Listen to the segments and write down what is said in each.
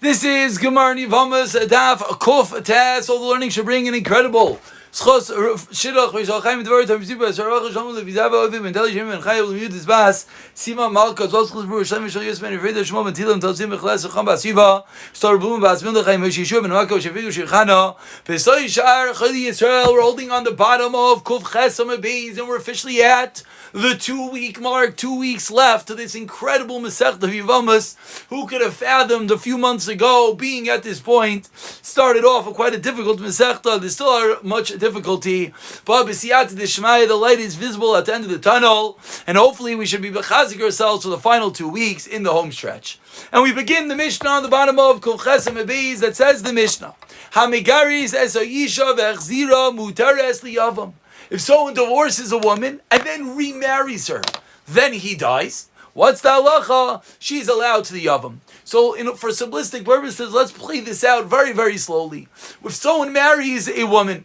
This is Gemara Yevamos, Daf Kuf Tes. All the learning should bring an incredible. Schos Shidduch V'Yishalchayim Dvar Tam Yisibah Sarach Shalom Levizava Ovim and Telishim and Chayil Lemiyud Izbas Sima Malka Zoschus Bru Shem Yishal Yisman Yifreda Shmom and Tilam Talzim B'Chles Cham Basiva Star Blum Basmin L'Chayim Yishishub and Mako Shafidu Shirchana V'Soy Shar Chali Yisrael. We're holding on the bottom of Kuf Ches Amabeis and we're officially at the 2-week mark. 2 weeks left to this incredible Masechta of Yevamos. Who could have fathomed a few months ago being at this point? Started off with quite a difficult Masechta. There's still much difficulty, but b'siyat d'shmaya, the light is visible at the end of the tunnel, and hopefully we should be bechazik ourselves for the final 2 weeks in the home stretch. And we concise the Mishnah on the bottom of Concise that says the Mishnah, Hamigaris es ha'isha ve'achzira mutares liyavam. If someone divorces a woman and then remarries her, then he dies. What's the halacha? She's allowed to the yavam. So, for simplistic purposes, let's play this out very, very slowly. If someone marries a woman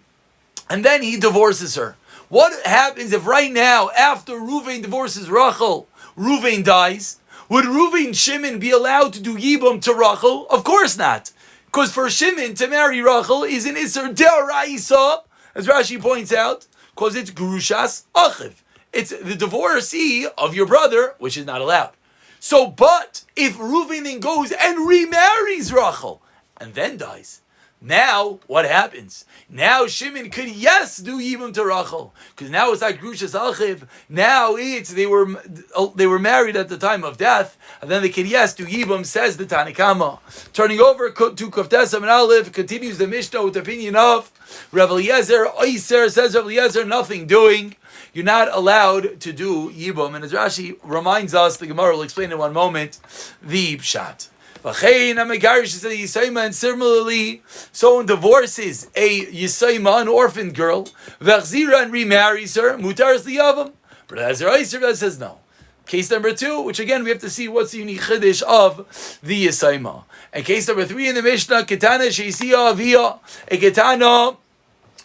and then he divorces her, what happens if right now, after Reuven divorces Rachel, Reuven dies? Would Reuven Shimon be allowed to do yibum to Rachel? Of course not. Because for Shimon to marry Rachel is an Isser De'araisa, as Rashi points out, because it's Gurushas Achiv. It's the divorcee of your brother, which is not allowed. So, but if Reuven then goes and remarries Rachel and then dies, now what happens? Now Shimon could do yibum to Rachel, because now it's like Grushas Achiv. Now they were married at the time of death, and then they could do yibum. Says the Tanakama. Turning over to Kuftes and Aleph, continues the Mishnah with the opinion of Rav Eliezer. Oiser says Rav Eliezer, nothing doing. You're not allowed to do yibum, and as Rashi reminds us, the Gemara will explain in one moment the pshat. And similarly, someone divorces a Yisayma, an orphan girl, and remarries her, mutaris liyavam. But as Rav says no. Case number 2, which again we have to see what's the unique chiddush of the Yisayma. And case number 3 in the Mishnah, Ketana sheisiya avia, a Ketana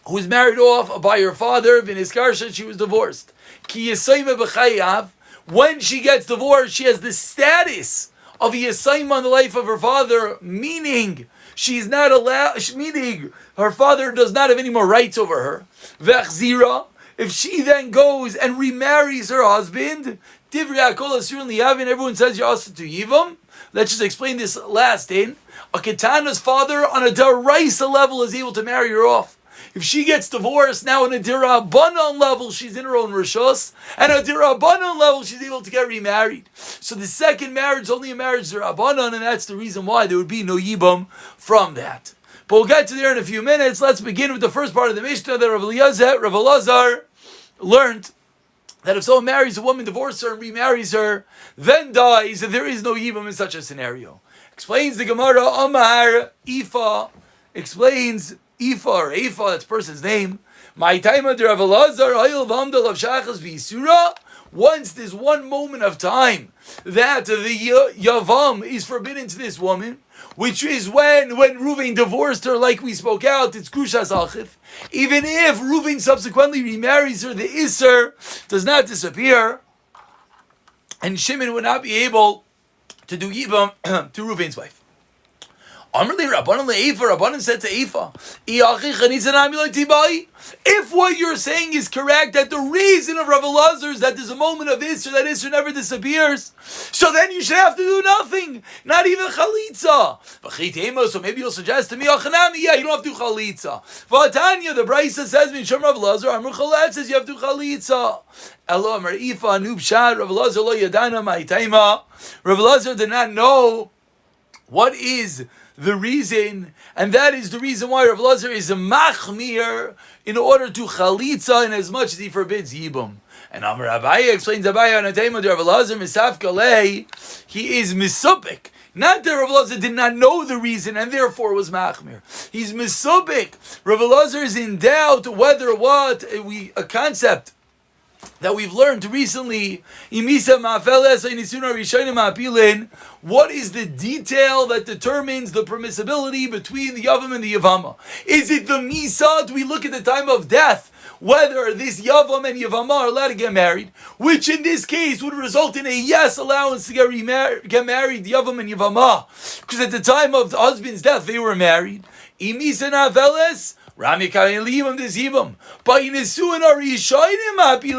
who was married off by her father, v'niskarsha, she was divorced. Ki Yisayma b'chayav, when she gets divorced, she has the status of a Yisayma on the life of her father, meaning she's not allowed, meaning her father does not have any more rights over her. V'achzira, if she then goes and remarries her husband, Divrei HaKol Asur Liyavin, everyone says you're also to Yivam. Let's just explain this last in. A Ketana's father on a Daraisa level is able to marry her off. If she gets divorced, now on a Dirabanan level, she's in her own Rishos, and on a Dirabanan level, she's able to get remarried. So the second marriage is only a marriage Dirabanan, and that's the reason why there would be no Yibam from that. But we'll get to there in a few minutes. Let's begin with the first part of the Mishnah that Rav Elazar learned that if someone marries a woman, divorces her, and remarries her, then dies, there is no Yibam in such a scenario. Explains the Gemara, Amar Ifa, explains Ifa or Eifa, that's person's name. My time under Rav Elazar, Hayil Vamdal of Shachas V'Yisura. Once there's one moment of time that the Yavam is forbidden to this woman, which is when Reuven divorced her, like we spoke out, it's Kushas Achiv. Even if Reuven subsequently remarries her, the Isser does not disappear, and Shimon would not be able to do Yibam to Reuven's wife. Rabbanan said to Eifa, if what you're saying is correct, that the reason of Rav Elazar is that there's a moment of Isser, that Isser never disappears, so then you should have to do nothing, not even Chalitza. So maybe you'll suggest to me, you don't have to do Chalitza. V'atanya, the Brisa says, Rav Elazar, Amr Chalat says you have to do Chalitza. Elo Amar Ifa, Nub Shad, Rav Elazar lo yadana ma'itaima. Rav Elazar did not know what is the reason, and that is the reason why Rav Elazar is a machmir in order to chalitza in as much as he forbids yibum. And Amar Abaye explains Abaye on a time of Rav Elazar misaf kalei, he is misupik. Not that Rav Elazar did not know the reason and therefore was machmir. He's misupik. Rav Elazar is in doubt whether a concept that we've learned recently, what is the detail that determines the permissibility between the Yavam and the Yavama? Is it the Misa? Do we look at the time of death whether this Yavam and Yevama are allowed to get married, which in this case would result in a yes allowance to get married, Yavam and Yevama, because at the time of the husband's death they were married. Imisa naveles. But in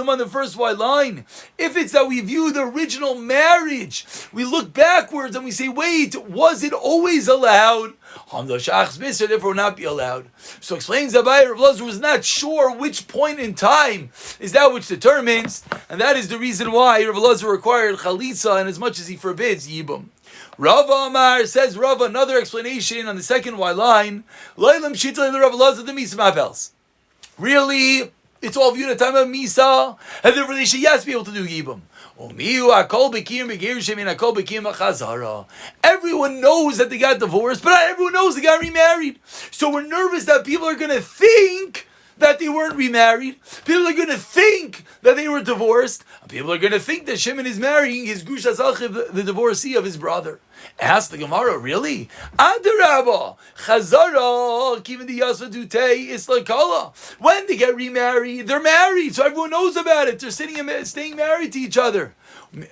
on the first white line, if it's that we view the original marriage, we look backwards and we say, wait, was it always allowed? Therefore not be allowed. So explains Abai, Rav Elazar was not sure which point in time is that which determines, and that is the reason why Rav Elazar required chalitza, and as much as he forbids yibum. Rava Amar says Rava, another explanation on the second Y line. Really, it's all viewed at the time of Misa, and therefore they should yes be able to do Yibam. Everyone knows that they got divorced, but not everyone knows they got remarried. So we're nervous that people are going to think that they weren't remarried. People are going to think that they were divorced. People are going to think that Shimon is marrying his Gush Azachiv, the divorcee of his brother. Ask the Gemara, really? Adarabba, Chazara, Kivin the Yasvadute, Islakala. When they get remarried, they're married, so everyone knows about it. They're staying married to each other.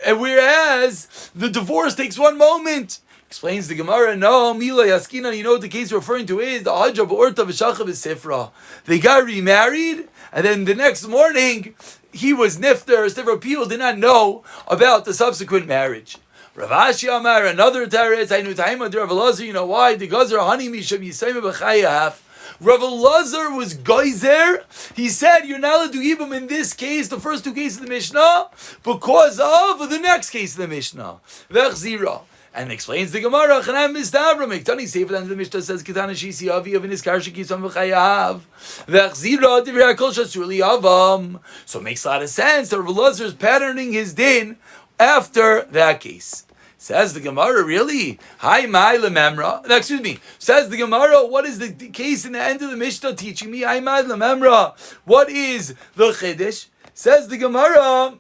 And whereas the divorce takes one moment. Explains the Gemara, no, Mila Yaskina, you know what the case we're referring to is the Hajjab Orta V'Shachav Sifra. They got remarried, and then the next morning, he was nifter, several people did not know about the subsequent marriage. Rav Ashi Amar, another teretz, I knew Taima de Rav Elazar, you know why? The Gazer Hani Misham Yisayim B'Chayaf. Rav Elazar was geyser. He said, you're not allowed to give him in this case, the first two cases of the Mishnah, because of the next case of the Mishnah. V'Chzira. And explains the Gemara, Chanam Mistabra, Mektani Sefer, and the Mishnah says, Ketana Shisi Avi, of Inis Karshi Kisam V'Chayav. V'Chzira, Divrei HaKol Shasuli Avam. So it makes a lot of sense that Rav Elazar is patterning his din after that case. Says the Gemara, really? Hi, my lememra. Excuse me. Says the Gemara, what is the case in the end of the Mishnah teaching me? Hi, my lememra. What is the Chiddush? Says the Gemara,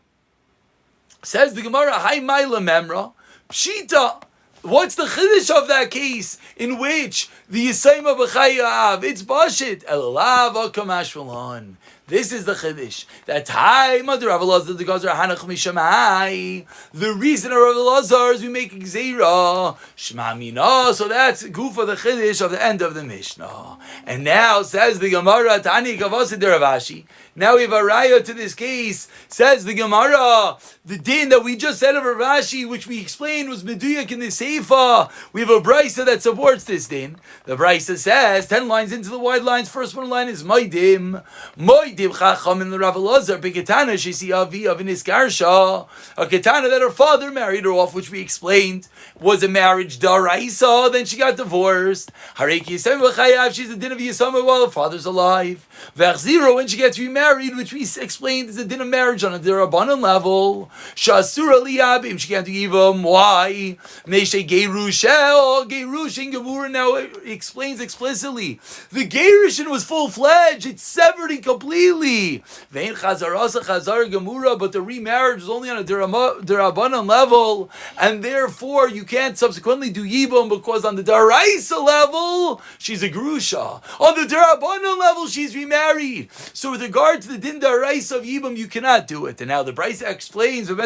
hi, my lememra. Pshita. What's the Chiddush of that case in which the Yisayma B'Chayav, it's Bashit. Elalav Akamashvalon. This is the Chiddush. That time of the Rav Elazar, the Gazer Hanach Mishamai. The reason of Rav Elazar is we make Gzeira Shema Mina. So that's Gufa the Chiddush of the end of the Mishnah. And now says the Gemara Tani Kavasid Ravashi. Now we have a raya to this case. Says the Gemara, the din that we just said of Ravashi, which we explained was Meduyak in the Seifa. We have a brisa that supports this din. The brisa says 10 lines into the wide lines. First one line is Moidim Chacham in the Rav Elazar Beketana Shisi Avi of Iniskarsha, a ketana that her father married her off, which we explained was a marriage daraisa. Then she got divorced. Hareki Yisam V'Chayav, she's the din of Yisama while her father's alive. V'Achziro, when she gets remarried, which we explained is a din of marriage on a derabanan level. Shasura liyabim, she can't give him. Why? Neshe Gerushel, Gerushin Gemura now explains explicitly. The Gerushin was full fledged; it's severed completely. Vein Chazarasa Chazar Gemura, but the remarriage was only on a derabanan level, and therefore you can't subsequently do yibum because on the daraisa level she's a grusha. On the derabanan level she's remarried. So with regard to the din daraisa of yibum, you cannot do it. And now the brisa explains it's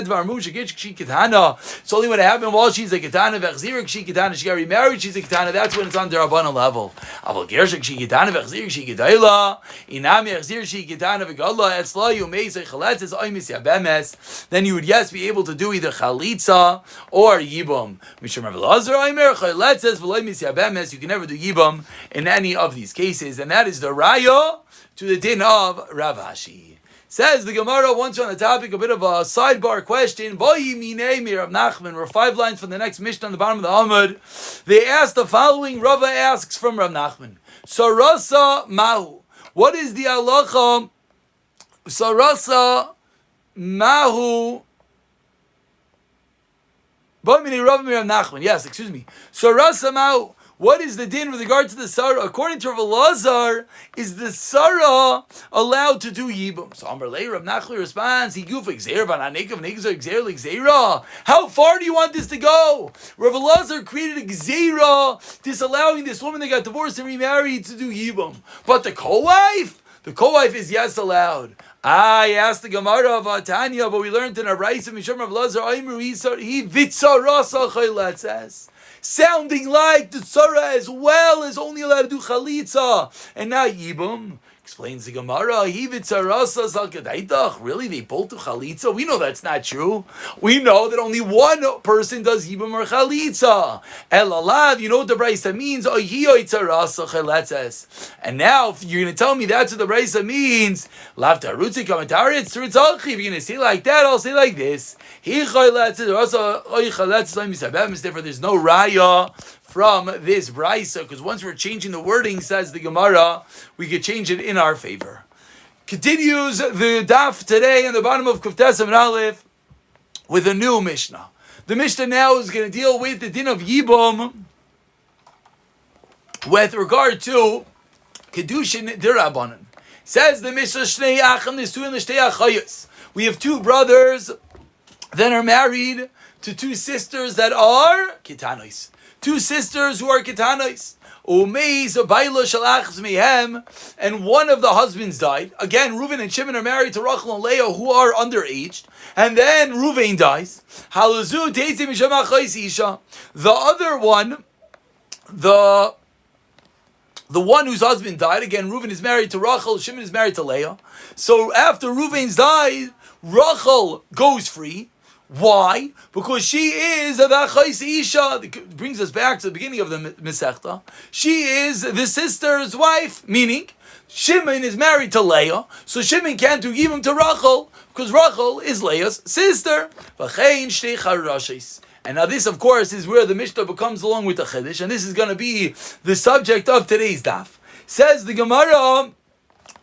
only when it happened while she's a ketana. V'chzirik she ketana, she got remarried, she's a ketana. That's when it's on derabanan level. Aval gershik she ketana v'chzirik she ketayla inami chzir she ketana v'galla etzla yumei chaletzes oimis yabemes. Then you would be able to do either chalitza or yibum. Mishum Rav Elazar oimer chaletzes v'loimis yabemes. You can never do yibum in any of these cases, and that is the raya to the din of Rav Ashi. Says the Gemara, once on the topic, a bit of a sidebar question. Rav Nachman, we're 5 lines from the next Mishnah on the bottom of the Amud. They asked the following, Rava asks from Rav Nachman. Sarasa Mahu. What is the halacha? Sarasa Mahu. Rav Nachman. Yes, excuse me. Sarasa Mahu. What is the din with regard to the Sarah? According to Rav Elazar, is the Sarah allowed to do Yibum? So Amar Lei, Rav Nachman responds, how far do you want this to go? Rav Elazar created a Gzeira disallowing this woman that got divorced and remarried to do Yibum. But the co-wife, The co-wife is yes allowed. I asked the Gemara of Tanya, but we learned in a Raisa Mishum Rav Lazar he vitzarasa chayletzes, sounding like the tzara as well is only allowed to do chalitza and not yibum. Explains the Gemara, really, they both do chalitza? We know that's not true. We know that only one person does yibum or chalitza. Elalav, you know what the Brisa means? And now, if you're going to tell me that's what the Brisa means, lav tarutzi komentaritz tzurtzalchi. If you're going to say like that, I'll say like this. There's no raya from this brisa, because once we're changing the wording, says the Gemara, we could change it in our favor. Continues the daf today in the bottom of Kuftes and Aleph with a new Mishnah. The Mishnah now is going to deal with the din of Yibum with regard to Kedushin Dirabanan. Says the Mishnah, Shnei Achim Nisuin L'Shtei Achayos. We have two brothers that are married to two sisters that are Kitanos. Two sisters who are Kitanos. And one of the husbands died. Again, Reuven and Shimon are married to Rachel and Leah, who are underaged. And then Reuven dies. The other one, the one whose husband died, again, Reuven is married to Rachel, Shimon is married to Leah. So after Reuven's died, Rachel goes free. Why? Because she is the Chayse Isha. It brings us back to the beginning of the Masechta. She is the sister's wife, meaning Shimon is married to Leah, so Shimon can't do Yibum to Rachel, because Rachel is Leah's sister. And now this, of course, is where the Mishnah becomes along with the Chiddush, and this is going to be the subject of today's daf. Says the Gemara,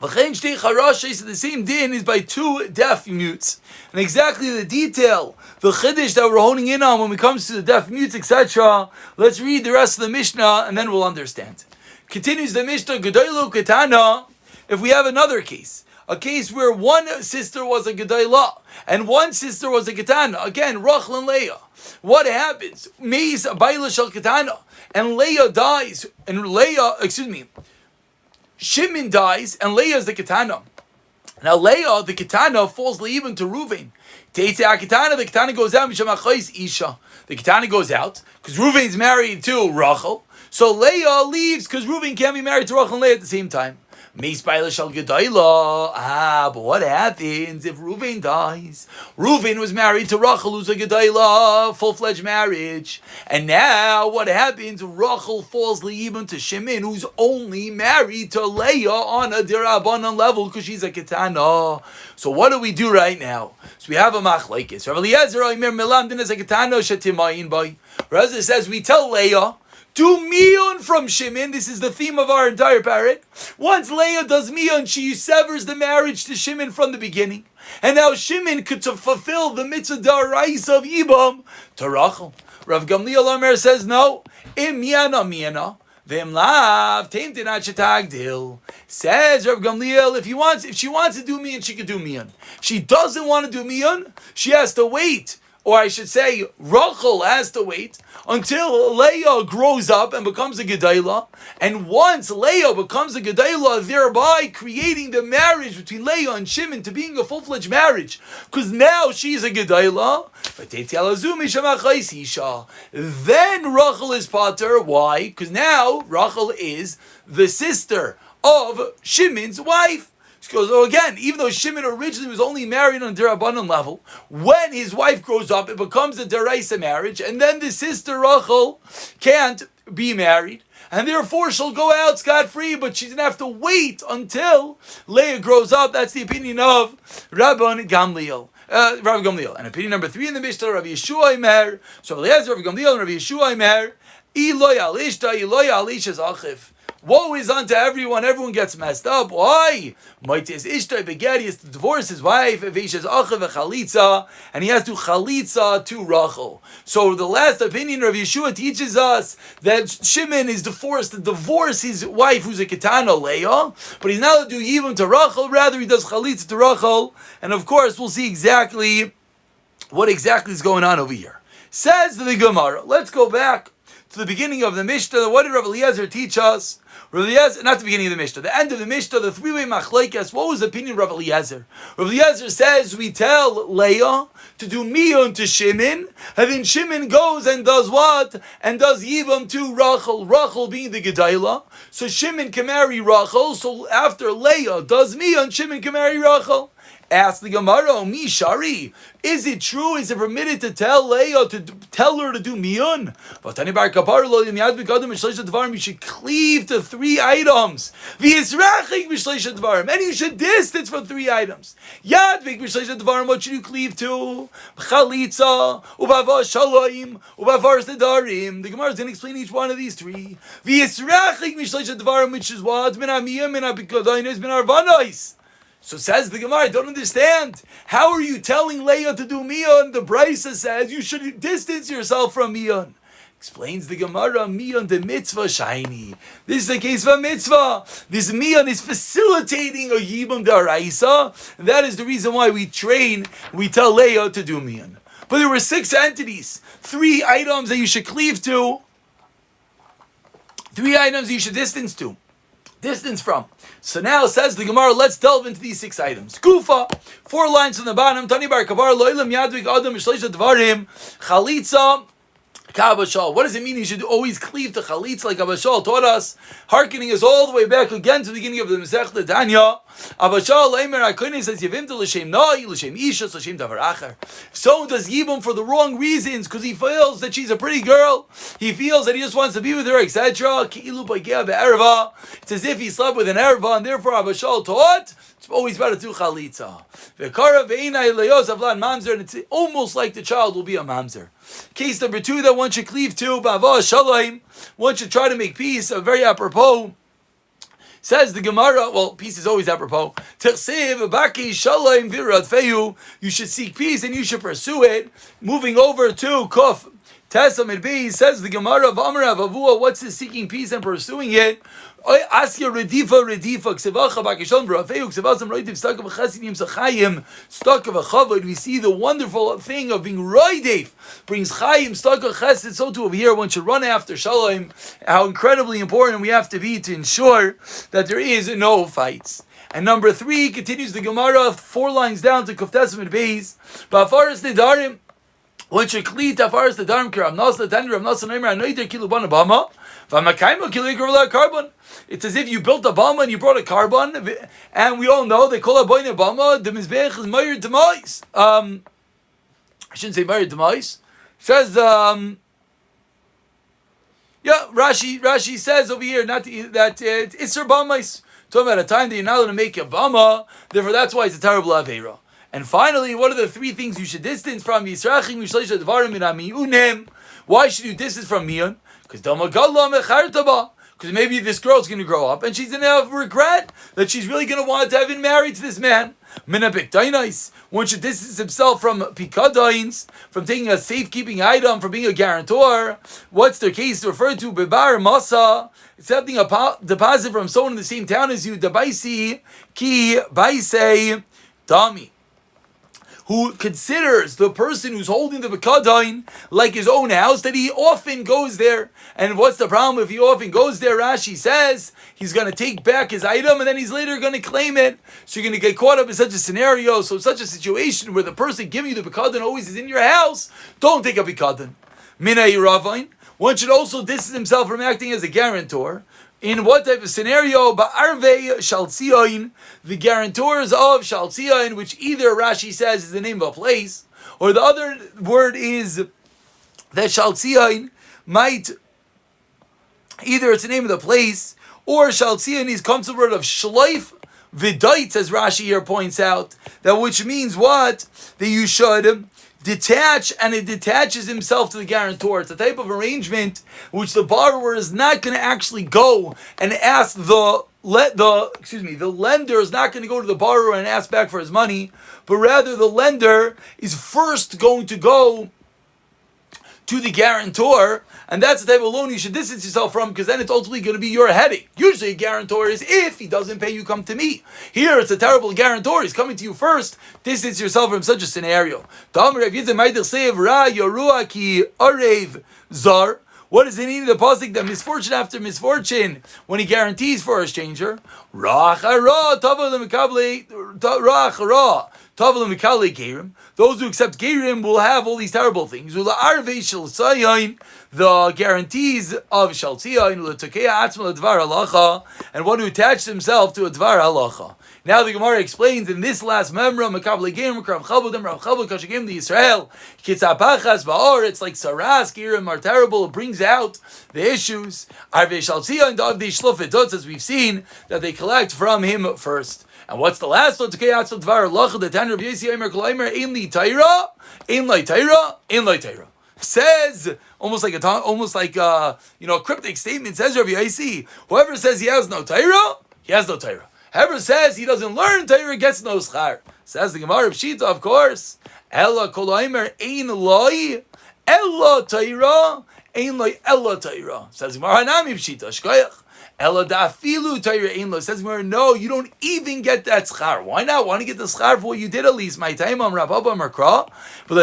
the same din is by two deaf mutes. And exactly the detail, the chiddush that we're honing in on when it comes to the deaf mutes, etc. Let's read the rest of the Mishnah and then we'll understand. Continues the Mishnah, Gedoylu Ketana, if we have another case, a case where one sister was a Gedoyla and one sister was a Ketana, again, Rachel and Leah. What happens? Meis Abayla Shal Ketana, and Leah dies, Shimon dies, and Leah is the Ketana. Now Leah, the Ketana, falls even to Reuven. The Ketana goes out, the Ketana goes out, because Reuven's married to Rachel. So Leah leaves, because Reuven can't be married to Rachel and Leah at the same time. But what happens if Reuven dies? Reuven was married to Rachel, who's a Gedayla, full-fledged marriage. And now what happens? Rachel falls li'ibun to Shimon, who's only married to Leah on a dirabanan level because she's a Ketana. So what do we do right now? So we have a machlekes. Rav Eliezer Omer Melamdin is a Ketana shetimayin by. Rav Eliezer says we tell Leah, do miyun from Shimon. This is the theme of our entire parak. Once Leah does miyun, she severs the marriage to Shimon from the beginning. And now Shimon could to fulfill the mitzvah daraisa of Yibam to Rachel. Rav Gamliel Omer says no. Im miyana miyana. V'im lav teim tinat shetagdil. Says Rav Gamliel, if she wants to do miyun, she could do miyun. If she doesn't want to do miyun, she has to wait. Or I should say, Rachel has to wait until Leah grows up and becomes a Gedayla. And once Leah becomes a Gedayla, thereby creating the marriage between Leah and Shimon to being a full-fledged marriage. Because now she's a Gedayla. Then Rachel is pater. Why? Because now Rachel is the sister of Shimon's wife. So again, even though Shimon originally was only married on a derabanan level, when his wife grows up, it becomes a deraisa marriage, and then the sister Rachel can't be married, and therefore she'll go out scot-free, but she's going to have to wait until Leah grows up. That's the opinion of Rav Gamliel. And opinion number 3 in the Mishnah, Rav Yeshua Imer. So Rav Eliezer, Rav Gamliel, and Rav Yeshua Imer. Iloy alishta, iloy alisha's achiv. Woe is unto everyone. Everyone gets messed up. Why? Moitis ishtai begedi is to divorce his wife. Evishes achiv chalitza, and he has to chalitza to Rachel. So the last opinion of Yeshua teaches us that Shimon is forced to divorce his wife, who's a ketana Leah, but he's not allowed to do yibum to Rachel. Rather, he does chalitza to Rachel, and of course, we'll see exactly what exactly is going on over here. Says the Gemara. Let's go back to the beginning of the Mishnah. What did Rav Eliezer teach us? Rav Eliezer, not the beginning of the Mishnah, the end of the Mishnah, the three-way machlekes. What was the opinion of Rav Eliezer? Rav Eliezer says we tell Leah to do miyun to Shimon, and then Shimon goes and does what? And does yibam to Rachel. Rachel being the Gedailah, so Shimon can marry Rachel. So after Leah does miyun, Shimon can marry Rachel. Ask the Gemara, Mi Shari, is it true? Is it permitted to tell Leah to tell her to do miyun? You should cleave to 3 items. And you should distance from 3 items. What should you cleave to? Chalitza, ubava shaloim, ubavar sedarim. The Gemara is going to explain each one of these 3. Which is what? Min hamiyah, min habikodainus, min arvanos. So says the Gemara, I don't understand. How are you telling Leah to do miyun? The Brisa says you should distance yourself from miyun. Explains the Gemara, miyun the mitzvah shiny. This is the case of a mitzvah. This miyun is facilitating a yibum daraisa, and that is the reason why we train, we tell Leah to do miyun. But there were 6 entities, 3 items that you should cleave to, 3 items you should distance from. So now says the Gemara, let's delve into these 6 items. Kufa, 4 lines from the bottom. Tani bar kabar lo'ilam yadvik adam mishleisha dvarim chalitza kabashal. What does it mean? You should always cleave to chalitza like Abashal taught us, hearkening us all the way back again to the beginning of the Masechta Tanya. Abashal leimer hakoinen says yevimta l'shem na'i l'shem isha l'shem davar acher. If someone does yibum for the wrong reasons, because he feels that she's a pretty girl, he feels that he just wants to be with her, etc. Ki'ilu b'gea be'erva. It's as if he slept with an erva, and therefore Abashal taught it's always better to do chalitza. V'kara ve'inai le'yos avlan mamzer, and it's almost like the child will be a mamzer. Case number 2 that one should cleave to, b'ava shalom, one should try to make peace, very apropos. Says the Gemara, well, peace is always apropos. Tersev baki shalom v'radfeyu, you should seek peace and you should pursue it. Moving over to Kuf Tesamid B, says the Gemara of Amrav Avua, what's the seeking peace and pursuing it? Asya redifa ksevacha bakishon brafeu ksevasam roitiv stuck of chasidim sachayim stuck of a chavod. We see the wonderful thing of being roidif brings chayim stuck of chesed. So too over here, one should run after shalom. How incredibly important we have to be to ensure that there is no fights. And number 3 continues the Gemara 4 lines down to Kuftesim and Beis. Ba'afaris nedarim. One should cleave to afaris nedarim kiram nas l'tani Rav Nasan Omer anoider kiluban abama. It's as if you built a bama and you brought a carbon, and we all know they call a boy a bama. The mizbech is meir demais. I shouldn't say meir demais. Says Rashi says over here that it's her bamais. Talking about a time that you're not allowed to make a bama, therefore that's why it's a terrible aveira. And finally, what are the 3 things you should distance from? Why should you distance from miyun? Because maybe this girl's going to grow up and she's going to have regret that she's really going to want to have been married to this man. One should distance himself from pikadains, from taking a safekeeping item, from being a guarantor. What's the case referred to? Bebar masa, accepting a deposit from someone in the same town as you. Dabaisi ki baisei dami, who considers the person who's holding the Bekadain like his own house, that he often goes there. And what's the problem if he often goes there? Rashi says he's going to take back his item and then he's later going to claim it. So you're going to get caught up in such a scenario, so such a situation where the person giving you the Bekadain always is in your house. Don't take a Bekadain. Mina Iravain. One should also distance himself from acting as a guarantor. In what type of scenario? Ba'arvei shaltzion, the guarantors of shaltzion, which either Rashi says is the name of a place, or the other word is that shaltzion might, either it's the name of the place, or shaltzion comes from the word of shleif v'daitz, as Rashi here points out, that which means what? That you should detach, and it detaches himself to the guarantor. It's a type of arrangement which the borrower is not going to actually go and ask the lender is not going to go to the borrower and ask back for his money, but rather the lender is first going to go to the guarantor, and that's the type of loan you should distance yourself from, because then it's ultimately going to be your headache. Usually a guarantor is, if he doesn't pay you, come to me. Here it's a terrible guarantor, he's coming to you first. Distance yourself from such a scenario. What does it mean in the pasuk that misfortune after misfortune, when he guarantees for a stranger, those who accept Gerim will have all these terrible things. The guarantees of Shaltiyain, and one who attached himself to a Dvar Halacha. Now the Gemara explains in this last memra, Makabli Gerim, Rav Chabad, Kashagim, the Israel, Kitzapachas, Ba'or, it's like Saras, Gerim are terrible, it brings out the issues. Arve Shaltiyain, Dav the Shlufet, as we've seen, that they collect from him first. And what's the last one? The Tanner of Yesi Aimer Kolaimer, Ein Li Taira, Ein Li Taira, Ein Li Taira. Says almost like a cryptic statement. Says Rabbi Yossi, whoever says he has no Taira, he has no Taira. Whoever says he doesn't learn Taira gets no schar. Says the Gemara of Shita, of course. Ella Kolaimer Ein Loi Ella Taira Ein Loi Ella Taira. Says the Gemara Hanami Shita Shkoyach. Ella dafilu Taira Ein Lo. Says no, you don't even get that schar. Why not? Why don't you get the schar for what you did at least? My time on Rav Abba Merkra. That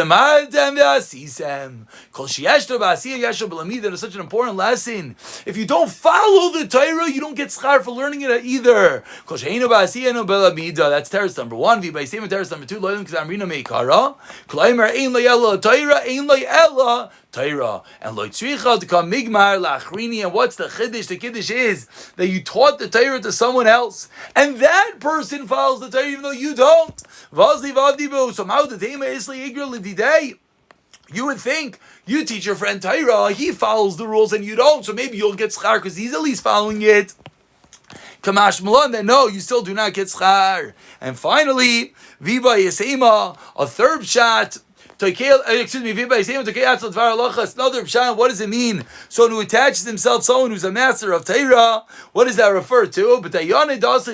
is such an important lesson. If you don't follow the Torah, you don't get schar for learning it either. That's teres number one. Teres number two. Torah and loitzricha to come migmar lachrini. And what's the chiddush? The chiddush is that you taught the Torah to someone else, and that person follows the Torah even though you don't. You would think you teach your friend Torah, he follows the rules and you don't, so maybe you'll get schar because he's at least following it. Kamash Malon, that no, you still do not get schar. And finally, Viva Yesema, a third shot. Another pshat. What does it mean? So who attaches himself, someone who's a master of Torah, what does that refer to? But it refers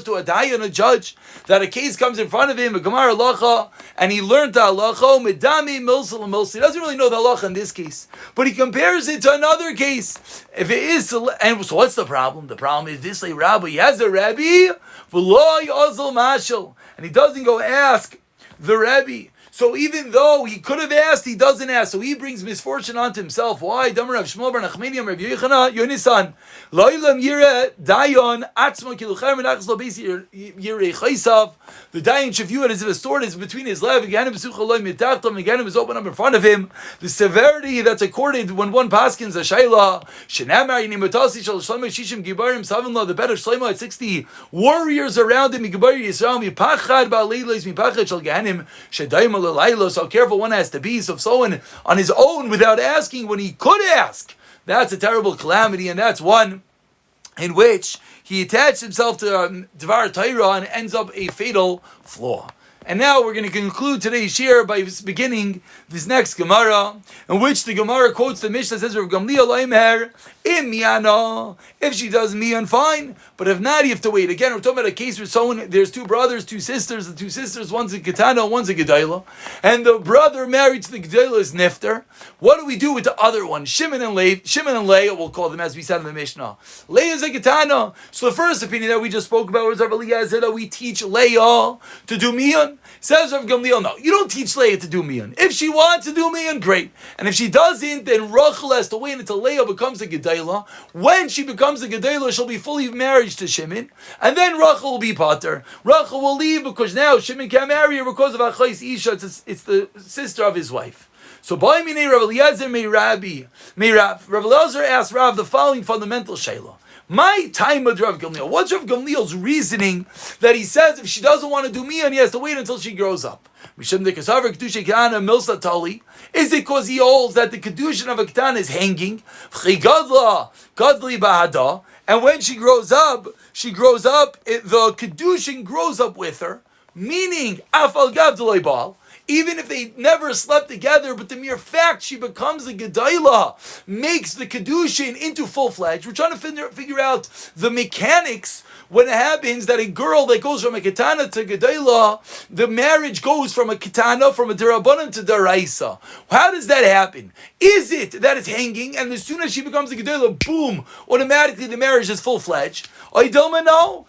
to a dayan, a judge, that a case comes in front of him, a gemara halacha, and he learned the halacha. Medami milsel milsel. He doesn't really know the halacha in this case, but he compares it to another case. If it is, and so what's the problem? The problem is this: rabbi, he has a rabbi, and he doesn't go ask the rabbi. So even though he could have asked, he doesn't ask. So he brings misfortune onto himself. Why? The dayan should view it as if a sword is between his leg. Meganim is open up in front of him. The severity that's accorded when one paskins a shayla. The better shleima had 60 warriors around him. So careful one has to be. So if someone on his own without asking when he could ask, that's a terrible calamity, and that's one in which he attached himself to Dvar Torah and ends up a fatal flaw. And now we're going to conclude today's shir by beginning this next Gemara, in which the Gemara quotes the Mishnah, says, Rav Gamliel Omer, Im miyano, if she does miyan, fine, but if not, you have to wait. Again, we're talking about a case where someone, there's two brothers, two sisters, the two sisters, one's a Ketana, one's a Gedayla, and the brother married to the Gedayla is Nifter. What do we do with the other one? Shimon and Leah, we'll call them as we said in the Mishnah. Leah is a Ketana. So the first opinion that we just spoke about was Rav Eliezer, that we teach Leah to do miyan. Says Rav Gamliel, no, you don't teach Leah to do miyan. If she wants to do miyan, great. And if she doesn't, then Rachel has to wait until Leah becomes a Gedayla. When she becomes a Gedayla, she'll be fully married to Shimon, and then Rachel will be pater. Rachel will leave because now Shimon can't marry her because of Achais Isha. It's the sister of his wife. So by Minei Rav Eliezer may Rabbi. Rav Eliezer asked Rav the following fundamental shayla. My time with Rav Gamliel. What's Rav Gamliel's reasoning that he says if she doesn't want to do miyan, he has to wait until she grows up? Is it because he holds that the kedushin of a ketana is hanging? And when she grows up, the kedushin grows up with her, meaning afal gav d'loi baal. Even if they never slept together, but the mere fact she becomes a Gedayla makes the Kedushin into full-fledged. We're trying to figure out the mechanics when it happens that a girl that goes from a Ketana to Gedayla, the marriage goes from a Ketana, from a Derabanan to Daraisa. How does that happen? Is it that it's hanging, and as soon as she becomes a Gedayla, boom, automatically the marriage is full-fledged? I don't know.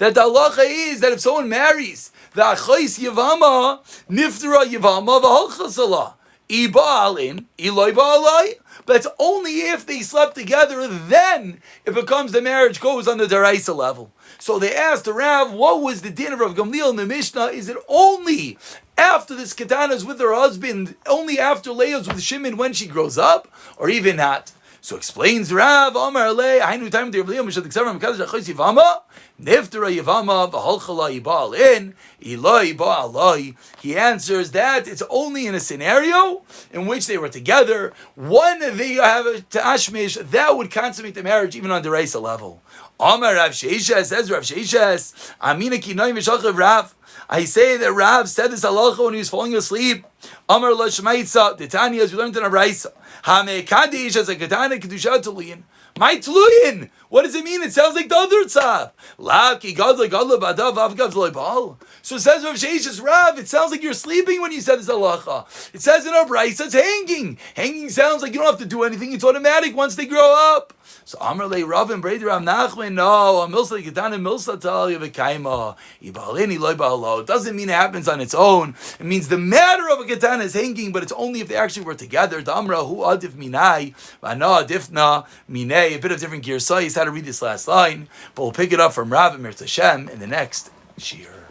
That the halacha is that if someone marries the achais Yevama, niftera Yevama, v'halchasala. Iba'alin, iloi ba'alai. But it's only if they slept together, then it becomes the marriage goes on the deraisa level. So they asked the Rav, what was the din of Rav Gamliel in the Mishnah? Is it only after this Ketana is with her husband, only after Leah's with Shimon when she grows up, or even not? So explains Rav, Amar Le, Hainu time to Rav Leah, Mishat Ksavram, Kadosh Achos Yevama, Niftera Yevama, V'halchala Yibal in, Eloi Ba'aloi. He answers that it's only in a scenario in which they were together. One, they have a Tashmish, that would consummate the marriage even on the Reisa level. Amar Rav Sheishes, says Rav Sheishes, Amina Kinoi Mishachav Rav. I say that Rav said this halacha when he was falling asleep. Amar La Shemaitza, the Tanya, as we learned in our Reisa. Hame Kadish as a Katana Kedusha Tuluyin. My Tuluyin. What does it mean? It sounds like the other tzav. Lav ki gadla gadla badav avgav loibal. So it says Rav Sheishes Rav. It sounds like you're sleeping when you said this halacha. It says in our brayso it's hanging. Hanging sounds like you don't have to do anything. It's automatic once they grow up. So Amar Le Rav and Brady Rav Nachman. No, a milsa Katana milsa tal yevekaima ibalini loibalo. It doesn't mean it happens on its own. It means the matter of a Katana is hanging, but it's only if they actually were together. Damra hu adif minai v'ana adifna minei. A bit of different gear size. How to read this last line, but we'll pick it up from Rav Mir Tashem in the next shir.